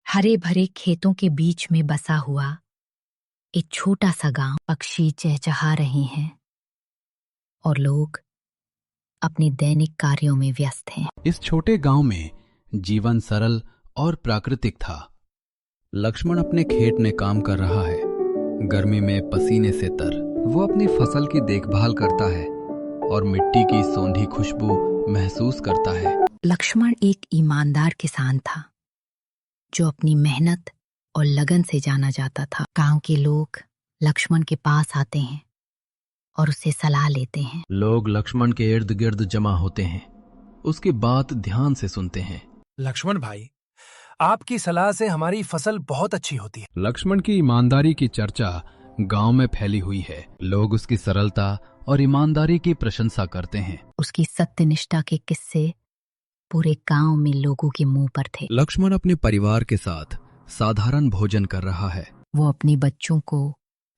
हरे भरे खेतों के बीच में बसा हुआ एक छोटा सा गांव। पक्षी चहचहा रहे हैं और लोग अपने दैनिक कार्यों में व्यस्त हैं। इस छोटे गांव में जीवन सरल और प्राकृतिक था। लक्ष्मण अपने खेत में काम कर रहा है, गर्मी में पसीने से तर। वो अपनी फसल की देखभाल करता है और मिट्टी की सोंधी खुशबू महसूस करता है। लक्ष्मण एक ईमानदार किसान था जो अपनी मेहनत और लगन से जाना जाता था। गांव के लोग लक्ष्मण के पास आते हैं और उससे सलाह लेते हैं। लोग लक्ष्मण के इर्द गिर्द जमा होते हैं, उसकी बात ध्यान से सुनते हैं। लक्ष्मण भाई, आपकी सलाह से हमारी फसल बहुत अच्छी होती है। लक्ष्मण की ईमानदारी की चर्चा गांव में फैली हुई है। लोग उसकी सरलता और ईमानदारी की प्रशंसा करते हैं। उसकी सत्यनिष्ठा के किस्से पूरे गांव में लोगों के मुंह पर थे। लक्ष्मण अपने परिवार के साथ साधारण भोजन कर रहा है। वो अपने बच्चों को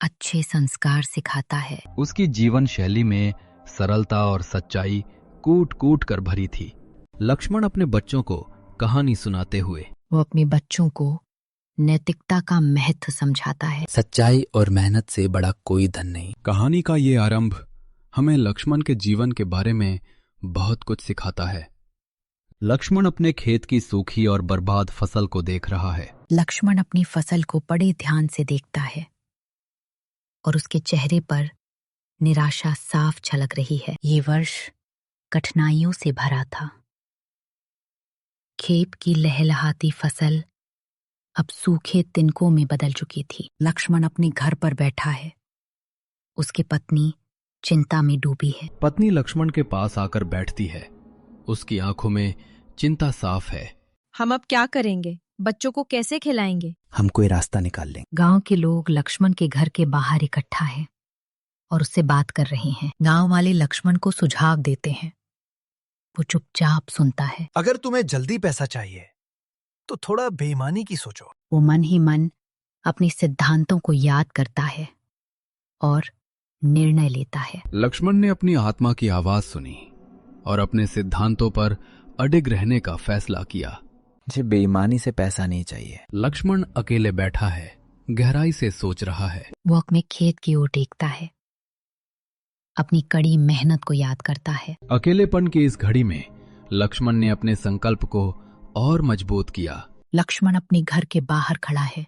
अच्छे संस्कार सिखाता है। उसकी जीवन शैली में सरलता और सच्चाई कूट कूट कर भरी थी। लक्ष्मण अपने बच्चों को कहानी सुनाते हुए वो अपने बच्चों को नैतिकता का महत्व समझाता है। सच्चाई और मेहनत से बड़ा कोई धन नहीं। कहानी का ये आरंभ हमें लक्ष्मण के जीवन के बारे में बहुत कुछ सिखाता है। लक्ष्मण अपने खेत की सूखी और बर्बाद फसल को देख रहा है। लक्ष्मण अपनी फसल को बड़े ध्यान से देखता है और उसके चेहरे पर निराशा साफ झलक रही है। ये वर्ष कठिनाइयों से भरा था। खेत की लहलहाती फसल अब सूखे तिनकों में बदल चुकी थी। लक्ष्मण अपने घर पर बैठा है। उसकी पत्नी चिंता में डूबी है। पत्नी लक्ष्मण के पास आकर बैठती है। उसकी आंखों में चिंता साफ है। हम अब क्या करेंगे? बच्चों को कैसे खिलाएंगे? हम कोई रास्ता निकाल लेंगे। गांव के लोग लक्ष्मण के घर के बाहर इकट्ठा हैं और उससे बात कर रहे हैं। गांव वाले लक्ष्मण को सुझाव देते हैं। वो चुपचाप सुनता है। अगर तुम्हें जल्दी पैसा चाहिए तो थोड़ा बेईमानी की सोचो। वो मन ही मन अपने सिद्धांतों को याद करता है और निर्णय लेता है। लक्ष्मण ने अपनी आत्मा की आवाज सुनी और अपने सिद्धांतों पर अडिग रहने का फैसला किया। मुझे बेईमानी से पैसा नहीं चाहिए। लक्ष्मण अकेले बैठा है, गहराई से सोच रहा है। वो अपने खेत की ओर देखता है, अपनी कड़ी मेहनत को याद करता है। अकेलेपन की इस घड़ी में लक्ष्मण ने अपने संकल्प को और मजबूत किया। लक्ष्मण अपने घर के बाहर खड़ा है,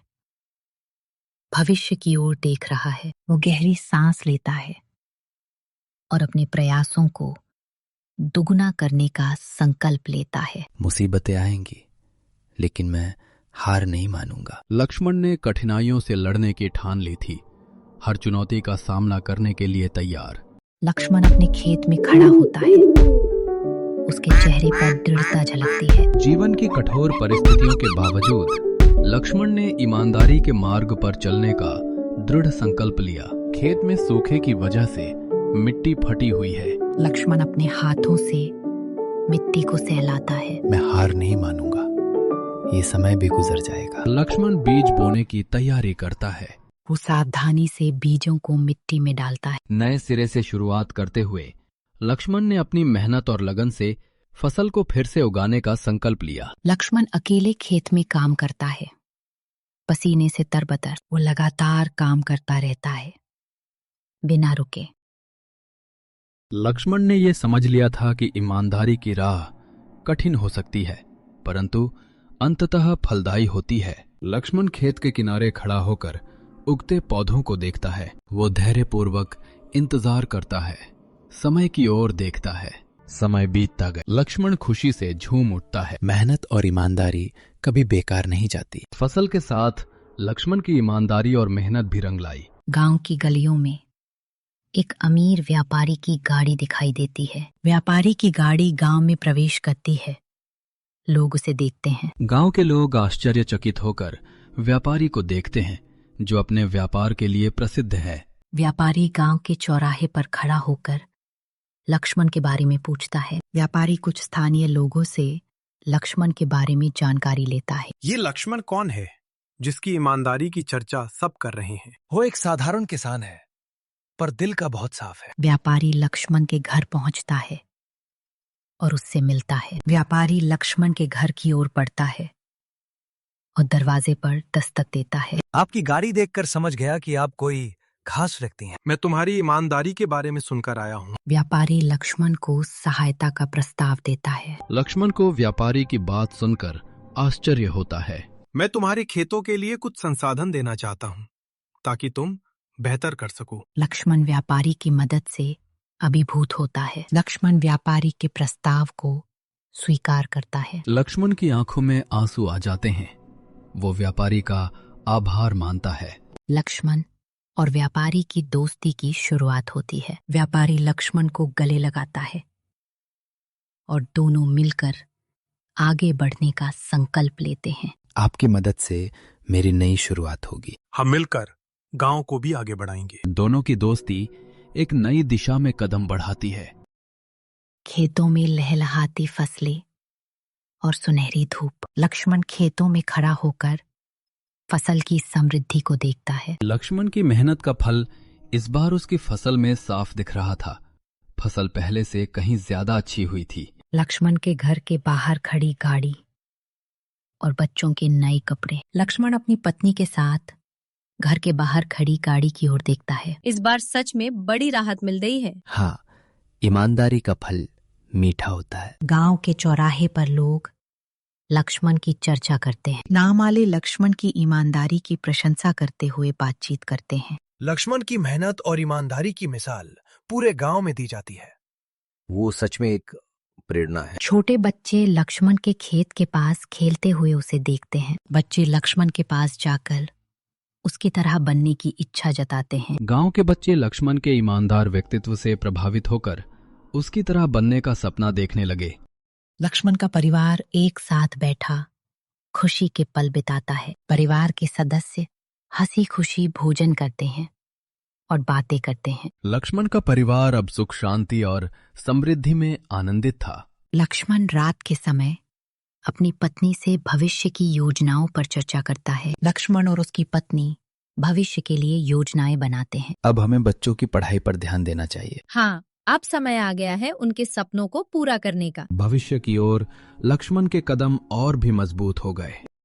भविष्य की ओर देख रहा है। वो गहरी सांस लेता है और अपने प्रयासों को दुगना करने का संकल्प लेता है। मुसीबतें आएंगी लेकिन मैं हार नहीं मानूंगा। लक्ष्मण ने कठिनाइयों से लड़ने की ठान ली थी, हर चुनौती का सामना करने के लिए तैयार। लक्ष्मण अपने खेत में खड़ा होता है। उसके चेहरे पर दृढ़ता झलकती है। जीवन की कठोर परिस्थितियों के बावजूद लक्ष्मण ने ईमानदारी के मार्ग पर चलने का दृढ़ संकल्प लिया। खेत में सूखे की वजह से मिट्टी फटी हुई है। लक्ष्मण अपने हाथों से मिट्टी को सहलाता है। मैं हार नहीं मानूंगा, ये समय भी गुजर जाएगा। लक्ष्मण बीज बोने की तैयारी करता है। वो सावधानी से बीजों को मिट्टी में डालता है। नए सिरे से शुरुआत करते हुए लक्ष्मण ने अपनी मेहनत और लगन से फसल को फिर से उगाने का संकल्प लिया। लक्ष्मण अकेले खेत में काम करता है, पसीने से तरबतर। वो लगातार काम करता रहता है, बिना रुके। लक्ष्मण ने यह समझ लिया था कि ईमानदारी की राह कठिन हो सकती है, परंतु अंततः फलदायी होती है। लक्ष्मण खेत के किनारे खड़ा होकर उगते पौधों को देखता है। वो धैर्यपूर्वक इंतजार करता है, समय की ओर देखता है। समय बीतता गया। लक्ष्मण खुशी से झूम उठता है। मेहनत और ईमानदारी कभी बेकार नहीं जाती। फसल के साथ लक्ष्मण की ईमानदारी और मेहनत भी रंग लाई। गांव की गलियों में एक अमीर व्यापारी की गाड़ी दिखाई देती है। व्यापारी की गाड़ी गांव में प्रवेश करती है। लोग उसे देखते हैं। गांव के लोग आश्चर्यचकित होकर व्यापारी को देखते हैं, जो अपने व्यापार के लिए प्रसिद्ध है। व्यापारी गांव के चौराहे पर खड़ा होकर लक्ष्मण के बारे में पूछता है। व्यापारी कुछ स्थानीय लोगों से लक्ष्मण के बारे में जानकारी लेता है। ये लक्ष्मण कौन है जिसकी ईमानदारी की चर्चा सब कर रहे हैं? वो एक साधारण किसान है, पर दिल का बहुत साफ है। व्यापारी लक्ष्मण के घर पहुंचता है और उससे मिलता है। व्यापारी लक्ष्मण के घर की ओर बढ़ता है और दरवाजे पर दस्तक देता है। आपकी गाड़ी देखकर समझ गया कि आप कोई खास व्यक्ति हैं। मैं तुम्हारी ईमानदारी के बारे में सुनकर आया हूँ। व्यापारी लक्ष्मण को सहायता का प्रस्ताव देता है। लक्ष्मण को व्यापारी की बात सुनकर आश्चर्य होता है। मैं तुम्हारे खेतों के लिए कुछ संसाधन देना चाहता हूँ ताकि तुम बेहतर कर सको। लक्ष्मण व्यापारी की मदद से अभिभूत होता है। लक्ष्मण व्यापारी के प्रस्ताव को स्वीकार करता है। लक्ष्मण की आंखों में आंसू आ जाते हैं। वो व्यापारी का आभार मानता है। लक्ष्मण और व्यापारी की दोस्ती की शुरुआत होती है। व्यापारी लक्ष्मण को गले लगाता है और दोनों मिलकर आगे बढ़ने का संकल्प लेते हैं। आपकी मदद से मेरी नई शुरुआत होगी। हम मिलकर गांव को भी आगे बढ़ाएंगे। दोनों की दोस्ती एक नई दिशा में कदम बढ़ाती है। खेतों में लहलहाती फसलें और सुनहरी धूप। लक्ष्मण खेतों में खड़ा होकर फसल की समृद्धि को देखता है। लक्ष्मण की मेहनत का फल इस बार उसकी फसल में साफ दिख रहा था। फसल पहले से कहीं ज्यादा अच्छी हुई थी। लक्ष्मण के घर के बाहर खड़ी गाड़ी और बच्चों के नए कपड़े। लक्ष्मण अपनी पत्नी के साथ घर के बाहर खड़ी गाड़ी की ओर देखता है। इस बार सच में बड़ी राहत मिल गई है। हाँ, ईमानदारी का फल मीठा होता है। गांव के चौराहे पर लोग लक्ष्मण की चर्चा करते हैं। नाम वाले लक्ष्मण की ईमानदारी की प्रशंसा करते हुए बातचीत करते हैं। लक्ष्मण की मेहनत और ईमानदारी की मिसाल पूरे गांव में दी जाती है। वो सच में एक प्रेरणा है। छोटे बच्चे लक्ष्मण के खेत के पास खेलते हुए उसे देखते हैं। बच्चे लक्ष्मण के पास जाकर उसकी तरह बनने की इच्छा जताते हैं। गांव के बच्चे लक्ष्मण के ईमानदार व्यक्तित्व से प्रभावित होकर उसकी तरह बनने का सपना देखने लगे। लक्ष्मण का परिवार एक साथ बैठा खुशी के पल बिताता है। परिवार के सदस्य हंसी खुशी भोजन करते हैं और बातें करते हैं। लक्ष्मण का परिवार अब सुख शांति और समृद्धि में आनंदित था। लक्ष्मण रात के समय अपनी पत्नी से भविष्य की योजनाओं पर चर्चा करता है। लक्ष्मण और उसकी पत्नी भविष्य के लिए योजनाएं बनाते हैं। अब हमें बच्चों की पढ़ाई पर ध्यान देना चाहिए। हाँ, अब समय आ गया है उनके सपनों को पूरा करने का। भविष्य की ओर लक्ष्मण के कदम और भी मजबूत हो गए।